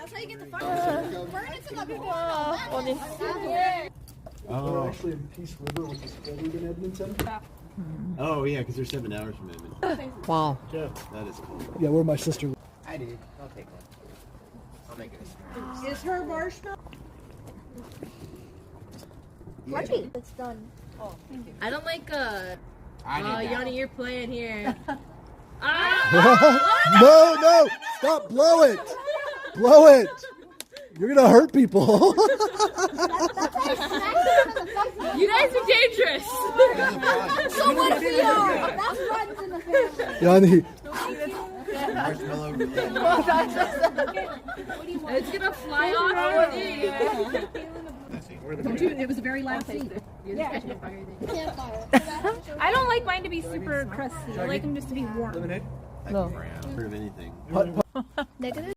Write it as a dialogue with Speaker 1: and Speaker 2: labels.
Speaker 1: That's how you get the fire. Burn it to the people.
Speaker 2: funny.
Speaker 3: We're actually in Peace River, which is colder than Edmonton.
Speaker 4: Oh yeah, because they're 7 hours from Edmonton.
Speaker 2: Wow.
Speaker 4: That is cool.
Speaker 3: Yeah, where my sister.
Speaker 4: I did. I'll take one. I'll make it.
Speaker 1: Is her marshmallow?
Speaker 5: Lucky. It's done.
Speaker 2: I don't like
Speaker 4: I did that.
Speaker 2: Yanni, you're playing here.
Speaker 3: No! Stop! Blow it! Blow it! You're gonna hurt people.
Speaker 2: You guys are dangerous.
Speaker 5: So much we are. That's runs in the family.
Speaker 3: Yanni,
Speaker 4: Marshmallow.
Speaker 2: It's gonna fly off.
Speaker 1: Dude, it was a very loud scene.
Speaker 5: Campfire.
Speaker 1: I don't like mine to be super crusty. I like them just to be warm.
Speaker 4: No. I've heard of anything.
Speaker 5: Negative.